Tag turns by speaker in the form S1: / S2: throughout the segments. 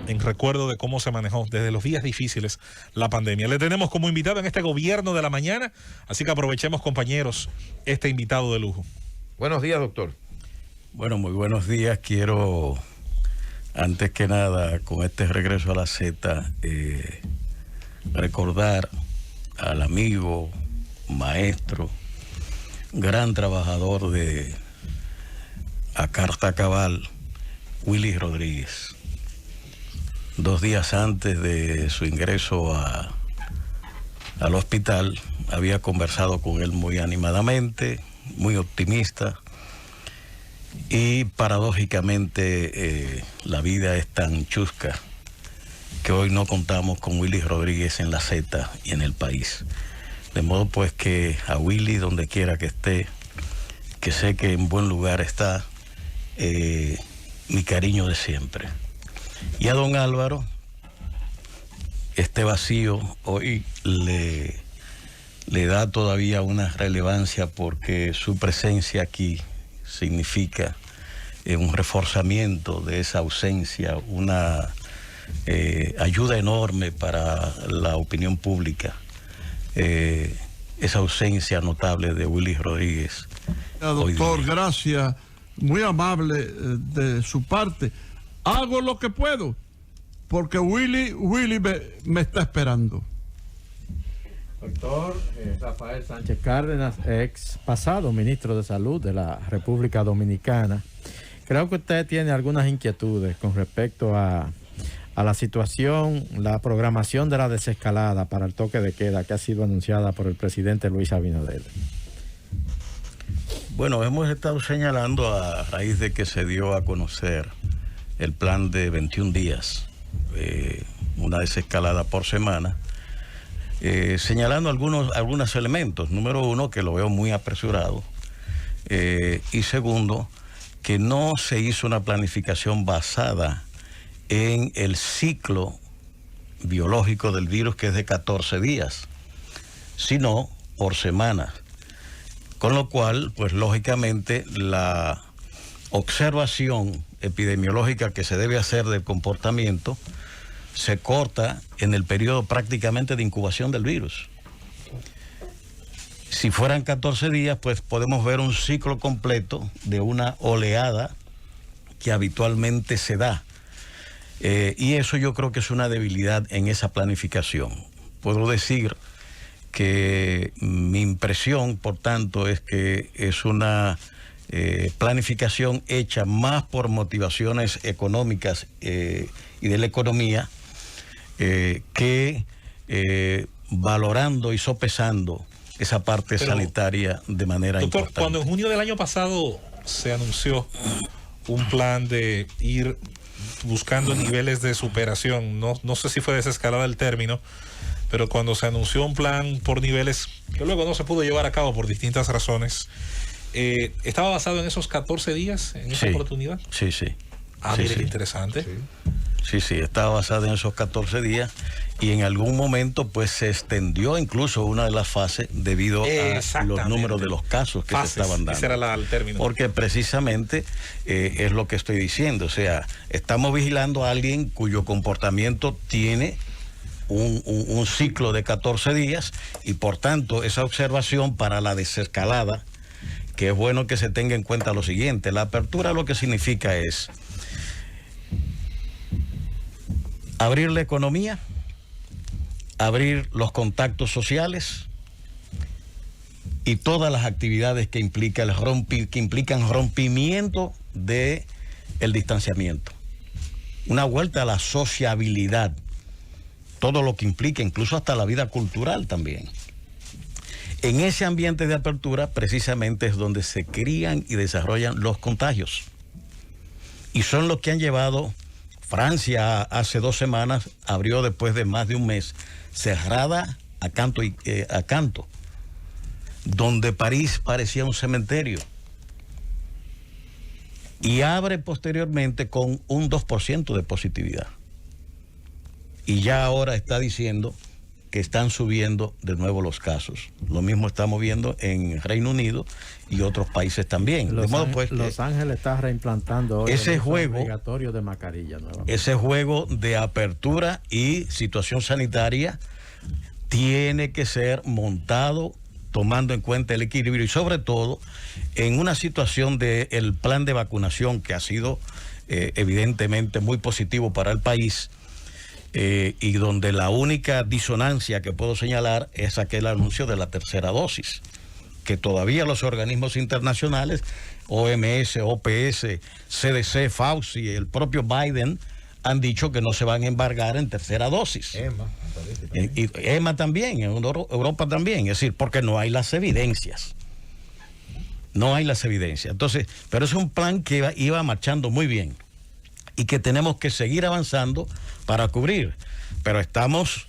S1: en recuerdo de cómo se manejó desde los días difíciles la pandemia. Le tenemos como invitado en este gobierno de la mañana, así que aprovechemos, compañeros, este invitado de lujo.
S2: Buenos días, doctor.
S3: Bueno, muy buenos días. Quiero, antes que nada, con este regreso a la Z, recordar al amigo, maestro, gran trabajador de A Carta Cabal, Willy Rodríguez. 2 días antes de su ingreso al hospital, había conversado con él muy animadamente, muy optimista, y paradójicamente la vida es tan chusca que hoy no contamos con Willy Rodríguez en la Z y en el país. De modo pues que a Willy, donde quiera que esté, que sé que en buen lugar está, mi cariño de siempre. Y a don Álvaro, este vacío hoy le da todavía una relevancia porque su presencia aquí significa un reforzamiento de esa ausencia, una ayuda enorme para la opinión pública, esa ausencia notable de Willy Rodríguez.
S4: Doctor, gracias, muy amable de su parte. Hago lo que puedo, porque Willy me está esperando.
S5: Doctor Rafael Sánchez Cárdenas, ex pasado ministro de Salud de la República Dominicana. Creo que usted tiene algunas inquietudes con respecto a la situación, la programación de la desescalada para el toque de queda que ha sido anunciada por el presidente Luis Abinader.
S3: Bueno, hemos estado señalando a raíz de que se dio a conocer el plan de 21 días, una desescalada por semana, señalando algunos elementos. Número uno, que lo veo muy apresurado, y segundo, que no se hizo una planificación basada en el ciclo biológico del virus, que es de 14 días, sino por semana. Con lo cual, pues lógicamente, la observación epidemiológica que se debe hacer del comportamiento se corta en el periodo prácticamente de incubación del virus. Si fueran 14 días, pues podemos ver un ciclo completo de una oleada que habitualmente se da. Y eso yo creo que es una debilidad en esa planificación. Puedo decir que mi impresión, por tanto, es que es una planificación hecha más por motivaciones económicas y de la economía que valorando y sopesando esa parte sanitaria de manera importante.
S1: Cuando en junio del año pasado se anunció un plan de ir buscando niveles de superación, no sé si fue desescalada el término, pero cuando se anunció un plan por niveles que luego no se pudo llevar a cabo por distintas razones, ¿estaba basado en esos 14 días, en esa oportunidad?
S3: Sí.
S1: Mire, qué interesante.
S3: Sí, estaba basado en esos 14 días y en algún momento pues se extendió incluso una de las fases debido a los números de los casos que se estaban dando.
S1: Ese era el término.
S3: Porque precisamente es lo que estoy diciendo, o sea, estamos vigilando a alguien cuyo comportamiento tiene un ciclo de 14 días y por tanto esa observación para la desescalada, que es bueno que se tenga en cuenta lo siguiente: la apertura lo que significa es abrir la economía, abrir los contactos sociales y todas las actividades que implican rompimiento del distanciamiento. Una vuelta a la sociabilidad, todo lo que implica, incluso hasta la vida cultural también. En ese ambiente de apertura precisamente es donde se crían y desarrollan los contagios. Y son los que han llevado. Francia hace 2 semanas abrió después de más de un mes, cerrada a canto, donde París parecía un cementerio. Y abre posteriormente con un 2% de positividad. Y ya ahora está diciendo que están subiendo de nuevo los casos. Lo mismo estamos viendo en Reino Unido y otros países también.
S5: Los
S3: Los
S5: Ángeles está reimplantando hoy
S3: ese
S5: el uso
S3: juego
S5: obligatorio de mascarilla nuevamente.
S3: Ese juego de apertura y situación sanitaria tiene que ser montado tomando en cuenta el equilibrio y sobre todo en una situación del plan de vacunación que ha sido evidentemente muy positivo para el país, y donde la única disonancia que puedo señalar es aquel anuncio de la tercera dosis, que todavía los organismos internacionales, OMS, OPS, CDC, Fauci, el propio Biden, han dicho que no se van a embargar en tercera dosis. Y EMA también, en Europa también, es decir, porque no hay las evidencias. No hay las evidencias. Entonces, pero es un plan que iba marchando muy bien y que tenemos que seguir avanzando para cubrir. Pero estamos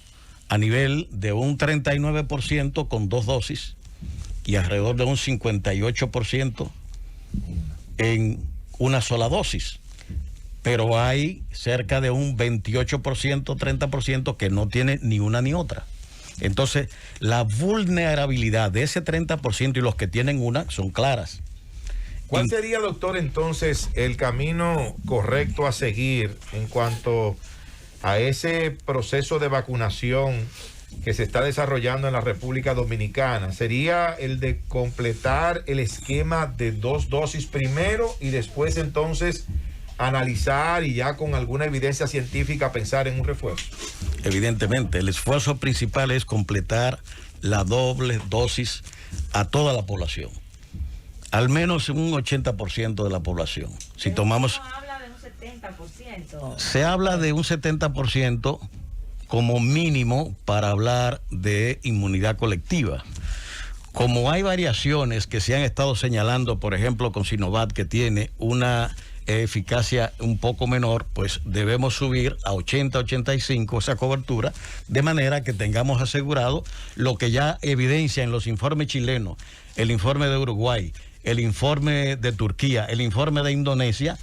S3: a nivel de un 39% con 2 dosis y alrededor de un 58% en una sola dosis. Pero hay cerca de un 28%, 30% que no tiene ni una ni otra. Entonces, la vulnerabilidad de ese 30% y los que tienen una son claras.
S2: ¿Cuál sería, doctor, entonces el camino correcto a seguir en cuanto a ese proceso de vacunación que se está desarrollando en la República Dominicana? ¿Sería el de completar el esquema de 2 dosis primero y después entonces analizar y ya con alguna evidencia científica pensar en un refuerzo?
S3: Evidentemente, el esfuerzo principal es completar la doble dosis a toda la población. Al menos un 80% de la población. Si tomamos...
S6: No habla de un 70%.
S3: Se habla de un 70% como mínimo para hablar de inmunidad colectiva. Como hay variaciones que se han estado señalando, por ejemplo, con Sinovac, que tiene una eficacia un poco menor, pues debemos subir a 80, 85 esa cobertura, de manera que tengamos asegurado lo que ya evidencia en los informes chilenos, el informe de Uruguay, el informe de Turquía, el informe de Indonesia,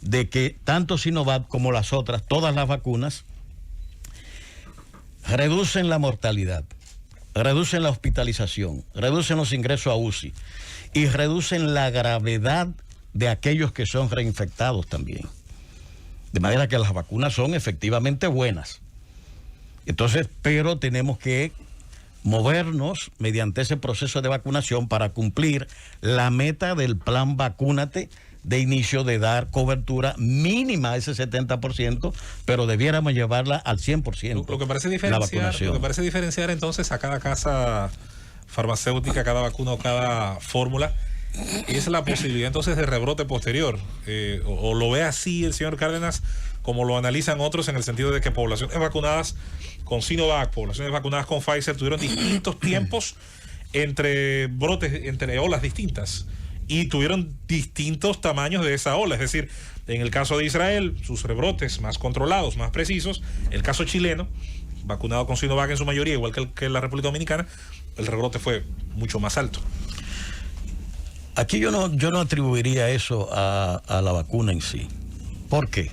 S3: de que tanto Sinovac como las otras, todas las vacunas, reducen la mortalidad, reducen la hospitalización, reducen los ingresos a UCI y reducen la gravedad de aquellos que son reinfectados también. De manera que las vacunas son efectivamente buenas. Entonces, pero tenemos que movernos mediante ese proceso de vacunación para cumplir la meta del plan Vacúnate de inicio, de dar cobertura mínima a ese 70%, pero debiéramos llevarla al 100%.
S1: Lo que parece diferenciar entonces a cada casa farmacéutica, cada vacuna o cada fórmula es la posibilidad entonces de rebrote posterior, o lo ve así el señor Cárdenas como lo analizan otros, en el sentido de que poblaciones vacunadas con Sinovac, poblaciones vacunadas con Pfizer tuvieron distintos tiempos entre brotes, entre olas distintas, y tuvieron distintos tamaños de esa ola. Es decir, en el caso de Israel, sus rebrotes más controlados, más precisos. El caso chileno, vacunado con Sinovac en su mayoría, igual que la República Dominicana, el rebrote fue mucho más alto.
S3: Aquí yo no atribuiría eso a la vacuna en sí. ¿Por qué?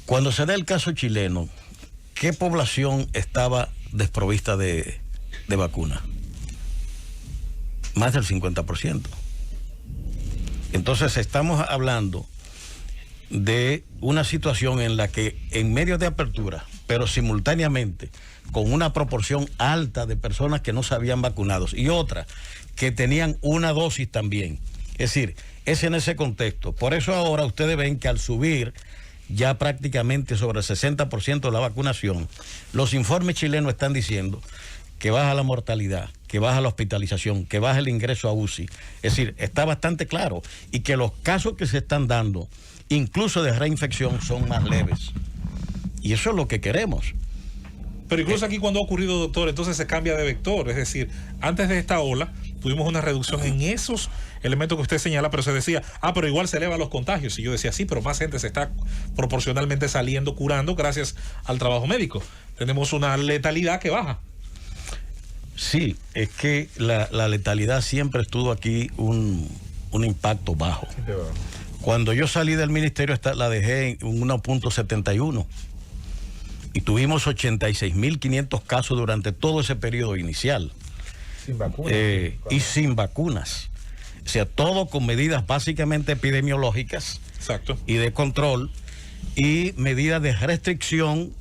S3: Cuando se da el caso chileno, ¿qué población estaba desprovista de vacuna? Más del 50%. Entonces estamos hablando de una situación en la que en medio de apertura, pero simultáneamente con una proporción alta de personas que no se habían vacunado y otra que tenían una dosis también. Es decir, es en ese contexto. Por eso ahora ustedes ven que al subir ya prácticamente sobre el 60% de la vacunación, los informes chilenos están diciendo que baja la mortalidad, que baja la hospitalización, que baja el ingreso a UCI. Es decir, está bastante claro, y que los casos que se están dando, incluso de reinfección, son más leves. Y eso es lo que queremos.
S1: Pero incluso aquí, cuando ha ocurrido, doctor, entonces se cambia de vector. Es decir, antes de esta ola tuvimos una reducción en esos elementos que usted señala, pero se decía, pero igual se elevan los contagios. Y yo decía, sí, pero más gente se está proporcionalmente saliendo, curando gracias al trabajo médico. Tenemos una letalidad que baja.
S3: Sí, es que la letalidad siempre estuvo aquí un impacto bajo. Cuando yo salí del ministerio la dejé en 1.71. Y tuvimos 86.500 casos durante todo ese periodo inicial.
S2: Sin vacunas.
S3: Y sin vacunas. O sea, todo con medidas básicamente epidemiológicas.
S1: Exacto.
S3: Y de control y medidas de restricción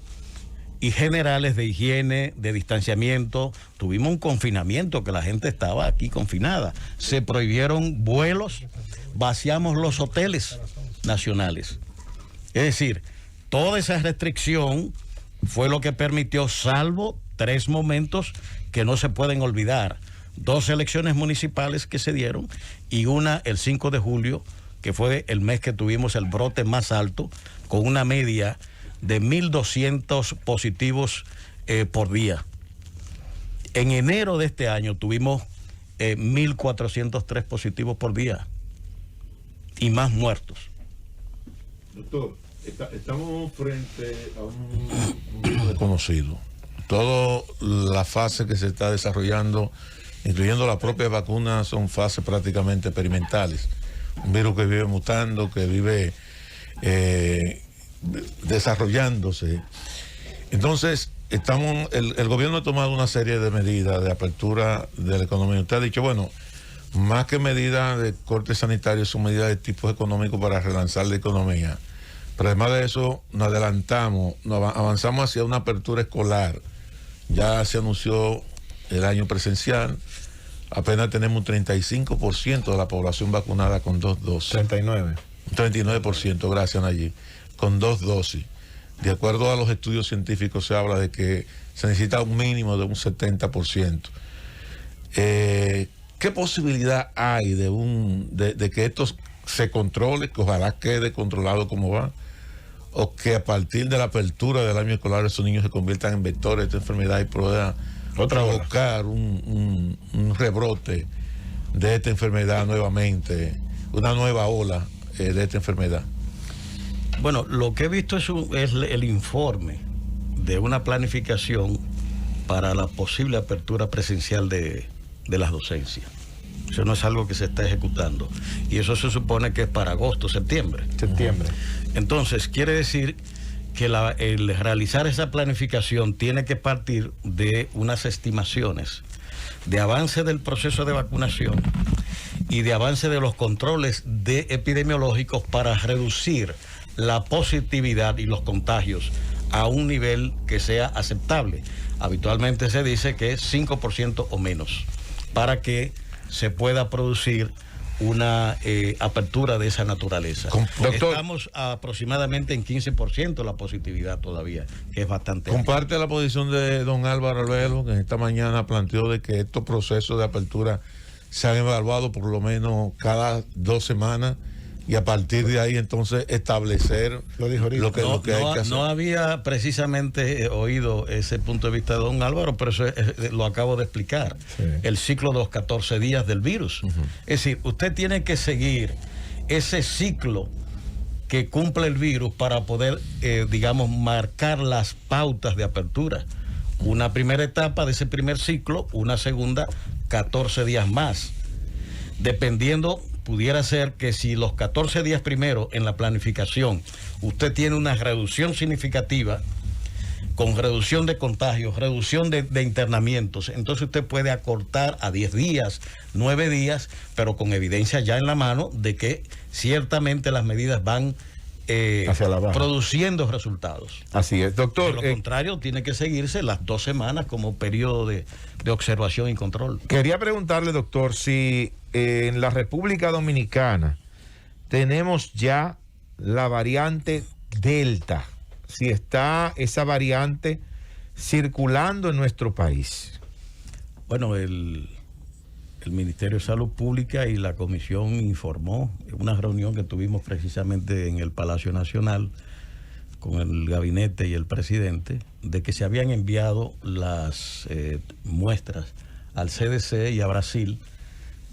S3: y generales de higiene, de distanciamiento. Tuvimos un confinamiento que la gente estaba aquí confinada. Se prohibieron vuelos, vaciamos los hoteles nacionales. Es decir, toda esa restricción fue lo que permitió, salvo 3 momentos que no se pueden olvidar. 2 elecciones municipales que se dieron y una el 5 de julio, que fue el mes que tuvimos el brote más alto, con una media de 1.200 positivos por día. En enero de este año tuvimos 1.403 positivos por día y más muertos.
S7: Doctor, estamos frente a un virus desconocido. Toda la fase que se está desarrollando, incluyendo la propia vacuna, son fases prácticamente experimentales. Un virus que vive mutando, que vive desarrollándose. Entonces, el gobierno ha tomado una serie de medidas de apertura de la economía. Usted ha dicho, bueno, más que medidas de corte sanitario, son medidas de tipo económico para relanzar la economía. Pero además de eso, nos adelantamos, avanzamos hacia una apertura escolar. Ya se anunció el año presencial. Apenas tenemos un 35% de la población vacunada con 2 dosis. 39%, gracias Nayib, con 2 dosis. De acuerdo a los estudios científicos se habla de que se necesita un mínimo de un 70%. ¿Qué posibilidad hay de que esto se controle, que ojalá quede controlado como va? O que a partir de la apertura del año escolar esos niños se conviertan en vectores de esta enfermedad y puedan provocar un rebrote de esta enfermedad nuevamente, una nueva ola de esta enfermedad?
S3: Bueno, lo que he visto es el informe de una planificación para la posible apertura presencial de las docencias. Eso no es algo que se está ejecutando. Y eso se supone que es para agosto, septiembre. Entonces, quiere decir que el realizar esa planificación tiene que partir de unas estimaciones de avance del proceso de vacunación y de avance de los controles epidemiológicos para reducir la positividad y los contagios a un nivel que sea aceptable. Habitualmente se dice que es 5% o menos, para que se pueda producir una apertura de esa naturaleza.
S2: Doctor,
S3: estamos aproximadamente en 15% la positividad todavía, que es bastante.
S7: ¿Comparte la posición de don Álvaro Albelo, que esta mañana planteó de que estos procesos de apertura se han evaluado por lo menos cada 2 semanas y a partir de ahí entonces establecer lo que hay que hacer? No
S3: había precisamente oído ese punto de vista de don Álvaro, pero eso lo acabo de explicar. Sí. El ciclo de los 14 días del virus. Es decir, usted tiene que seguir ese ciclo que cumple el virus para poder, digamos, marcar las pautas de apertura. Una primera etapa de ese primer ciclo, una segunda, 14 días más. Dependiendo, pudiera ser que si los 14 días primero en la planificación usted tiene una reducción significativa, con reducción de contagios, reducción de internamientos, entonces usted puede acortar a 10 días, 9 días, pero con evidencia ya en la mano de que ciertamente las medidas van produciendo resultados.
S2: Así es, doctor.
S3: De lo contrario, tiene que seguirse las 2 semanas como periodo de observación y control.
S2: Quería preguntarle, doctor, si en la República Dominicana tenemos ya la variante Delta, si está esa variante circulando en nuestro país.
S3: Bueno, el Ministerio de Salud Pública y la Comisión informó en una reunión que tuvimos precisamente en el Palacio Nacional con el gabinete y el presidente, de que se habían enviado las muestras al CDC y a Brasil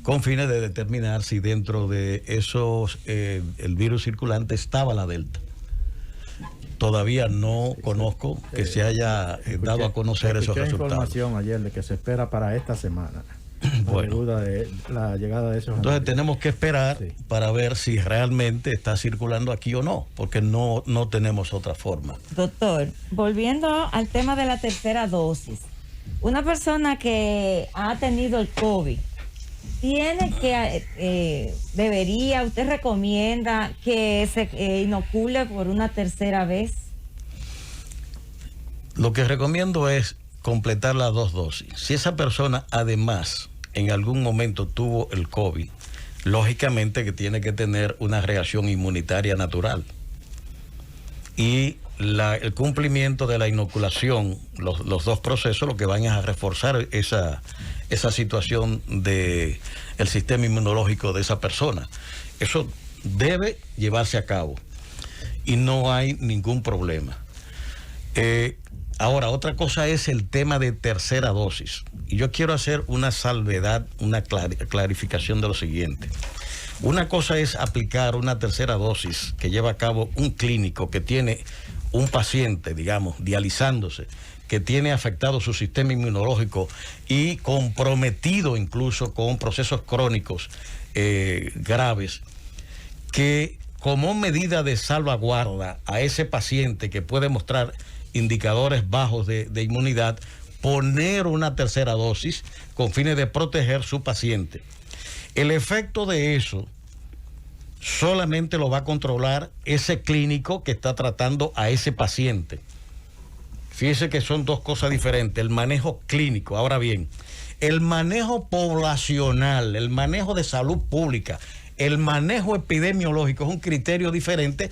S3: con fines de determinar si dentro de esos el virus circulante estaba la Delta. Todavía no conozco que se haya dado a conocer esos resultados.
S5: Información ayer de que se espera para esta semana.
S3: Bueno,
S5: De la llegada de esos.
S3: entonces tenemos que esperar
S5: Sí.
S3: para ver si realmente está circulando aquí o no, porque no tenemos otra forma.
S6: Doctor, volviendo al tema de la tercera dosis, una persona que ha tenido el COVID, usted recomienda que se inocule por una tercera vez.
S3: Lo que recomiendo es completar las 2 dosis. Si esa persona además en algún momento tuvo el COVID, lógicamente que tiene que tener una reacción inmunitaria natural. Y el cumplimiento de la inoculación, los 2 procesos, lo que van es a reforzar esa situación del sistema inmunológico de esa persona. Eso debe llevarse a cabo y no hay ningún problema. Ahora, otra cosa es el tema de tercera dosis. Y yo quiero hacer una salvedad, una clarificación de lo siguiente. Una cosa es aplicar una tercera dosis que lleva a cabo un clínico que tiene un paciente, digamos, dializándose, que tiene afectado su sistema inmunológico y comprometido incluso con procesos crónicos graves, que como medida de salvaguarda a ese paciente que puede mostrar indicadores bajos de inmunidad, poner una tercera dosis con fines de proteger su paciente. El efecto de eso solamente lo va a controlar ese clínico que está tratando a ese paciente. Fíjese que son 2 cosas diferentes, el manejo clínico. Ahora bien, el manejo poblacional, el manejo de salud pública, el manejo epidemiológico es un criterio diferente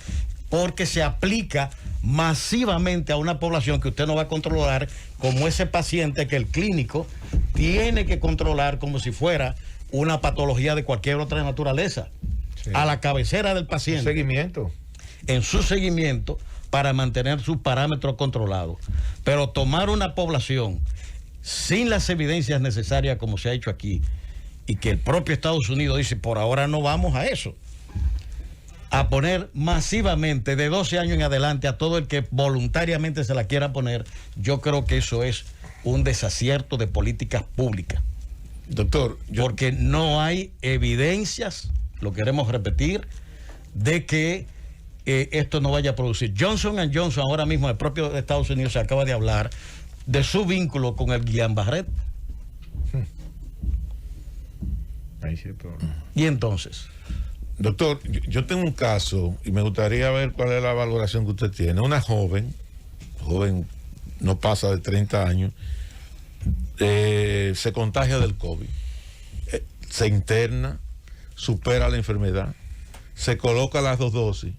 S3: porque se aplica masivamente a una población que usted no va a controlar como ese paciente que el clínico tiene que controlar como si fuera una patología de cualquier otra naturaleza. Sí. A la cabecera del paciente.
S2: Seguimiento.
S3: En su seguimiento para mantener sus parámetros controlados. Pero tomar una población sin las evidencias necesarias como se ha hecho aquí y que el propio Estados Unidos dice por ahora no vamos a eso. A poner masivamente de 12 años en adelante a todo el que voluntariamente se la quiera poner, yo creo que eso es un desacierto de políticas públicas.
S7: Doctor,
S3: porque no hay evidencias, lo queremos repetir, de que esto no vaya a producir. Johnson & Johnson, ahora mismo el propio Estados Unidos se acaba de hablar de su vínculo con el Guillain-Barré.
S2: Ahí sí, pero...
S3: Y entonces...
S7: Doctor, yo tengo un caso y me gustaría ver cuál es la valoración que usted tiene. Una joven no pasa de 30 años, se contagia del COVID, se interna, supera la enfermedad, se coloca las 2 dosis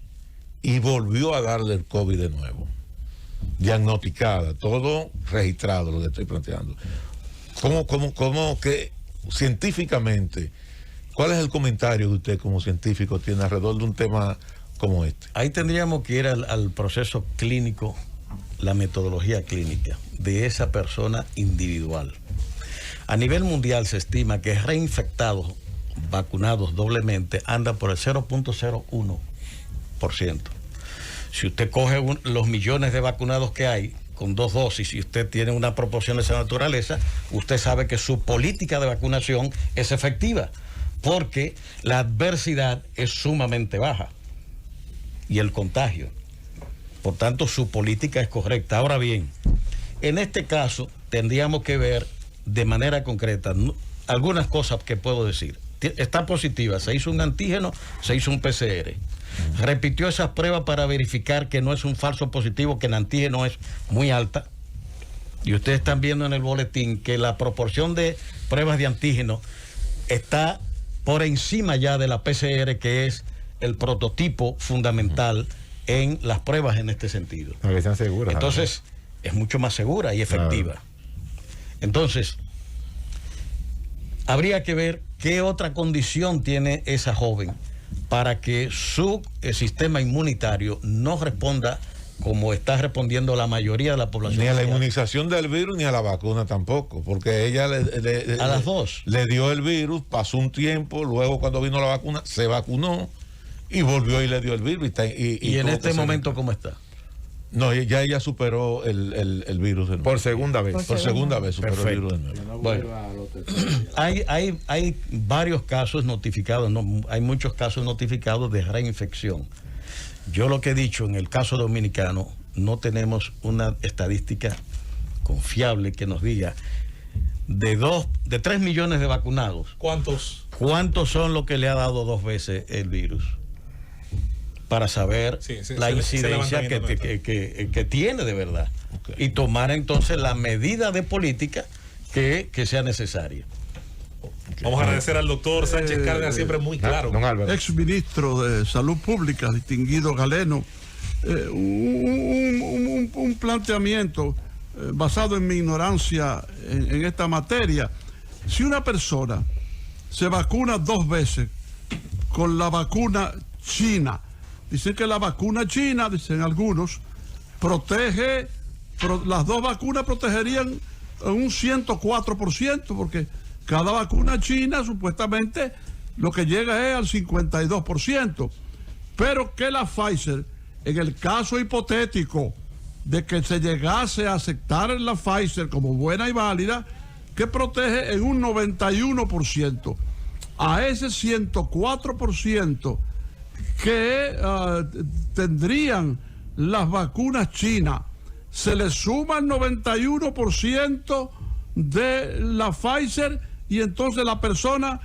S7: y volvió a darle el COVID de nuevo. Diagnosticada, todo registrado, lo que estoy planteando. ¿Cómo que científicamente... ¿Cuál es el comentario que usted como científico tiene alrededor de un tema como este?
S3: Ahí tendríamos que ir al proceso clínico, la metodología clínica de esa persona individual. A nivel mundial se estima que reinfectados, vacunados doblemente, anda por el 0.01%. Si usted coge los millones de vacunados que hay, con 2 dosis, y usted tiene una proporción de esa naturaleza, usted sabe que su política de vacunación es efectiva. Porque la adversidad es sumamente baja y el contagio. Por tanto, su política es correcta. Ahora bien, en este caso tendríamos que ver de manera concreta algunas cosas que puedo decir. Está positiva, se hizo un antígeno, se hizo un PCR. Repitió esas pruebas para verificar que no es un falso positivo, que el antígeno es muy alta. Y ustedes están viendo en el boletín que la proporción de pruebas de antígeno está por encima ya de la PCR, que es el prototipo fundamental en las pruebas en este sentido.
S2: Que sean seguras.
S3: Entonces, es mucho más segura y efectiva. Claro. Entonces, habría que ver qué otra condición tiene esa joven para que su sistema inmunitario no responda como está respondiendo la mayoría de la población.
S7: Ni a la inmunización del virus ni a la vacuna tampoco, porque ella
S3: a las 2
S7: le dio el virus, pasó un tiempo, luego cuando vino la vacuna se vacunó y volvió y le dio el virus.
S3: ¿Y en este momento cómo está?
S7: No, ya ella superó el virus de nuevo.
S2: Por segunda vez.
S7: Por segunda vez superó el virus de nuevo.
S5: No vuelva a los
S3: Hay varios casos notificados, hay muchos casos notificados de reinfección. Yo lo que he dicho, en el caso dominicano, no tenemos una estadística confiable que nos diga de 3 millones de vacunados.
S1: ¿Cuántos
S3: son los que le ha dado 2 veces el virus? Para saber la incidencia que tiene de verdad. Okay. Y tomar entonces la medida de política que sea necesaria.
S1: Okay. Vamos a agradecer al doctor Sánchez Cárdenas, siempre muy claro.
S2: Don Álvaro.
S4: Ex ministro de Salud Pública, distinguido Galeno, un planteamiento basado en mi ignorancia en esta materia. Si una persona se vacuna 2 veces con la vacuna china, dicen que la vacuna china, dicen algunos, las 2 vacunas protegerían un 104%, porque cada vacuna china supuestamente lo que llega es al 52%. Pero que la Pfizer, en el caso hipotético de que se llegase a aceptar la Pfizer como buena y válida, que protege en un 91%. A ese 104% que tendrían las vacunas chinas, se le suma el 91% de la Pfizer, y entonces la persona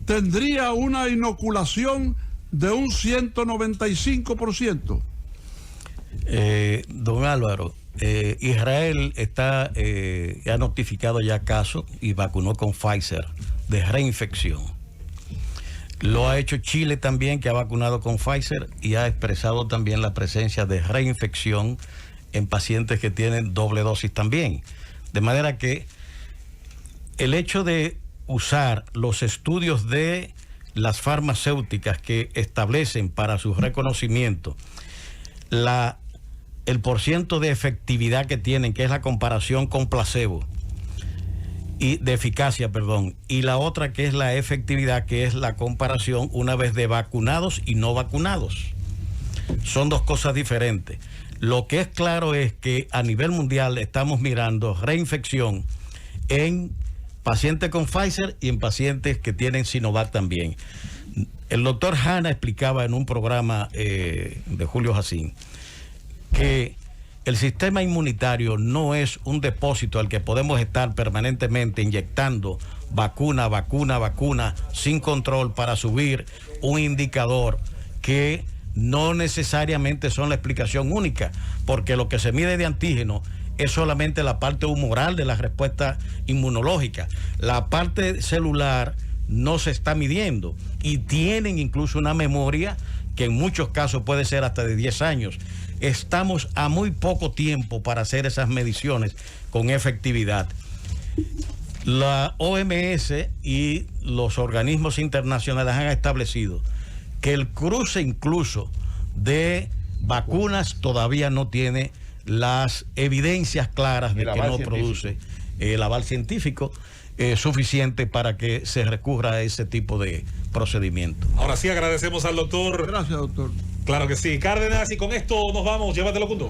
S4: tendría una inoculación de un 195%.
S3: Don Álvaro, Israel ha notificado ya casos y vacunó con Pfizer de reinfección. Lo ha hecho Chile también, que ha vacunado con Pfizer y ha expresado también la presencia de reinfección en pacientes que tienen doble dosis también. De manera que el hecho de usar los estudios de las farmacéuticas que establecen para su reconocimiento el porciento de efectividad que tienen, que es la comparación con placebo, y de eficacia, perdón, y la otra que es la efectividad, que es la comparación una vez de vacunados y no vacunados. Son 2 cosas diferentes. Lo que es claro es que a nivel mundial estamos mirando reinfección en pacientes con Pfizer y en pacientes que tienen Sinovac también. El doctor Hanna explicaba en un programa de Julio Jacín que el sistema inmunitario no es un depósito al que podemos estar permanentemente inyectando vacuna sin control para subir un indicador que no necesariamente son la explicación única, porque lo que se mide de antígeno es solamente la parte humoral de la respuesta inmunológica. La parte celular no se está midiendo y tienen incluso una memoria que en muchos casos puede ser hasta de 10 años. Estamos a muy poco tiempo para hacer esas mediciones con efectividad. La OMS y los organismos internacionales han establecido que el cruce incluso de vacunas todavía no tiene las evidencias claras de que no produce el aval científico suficiente para que se recurra a ese tipo de procedimiento.
S1: Ahora sí agradecemos al doctor.
S4: Gracias, doctor.
S1: Claro que sí. Cárdenas, y con esto nos vamos. Llévatelo, Cundo.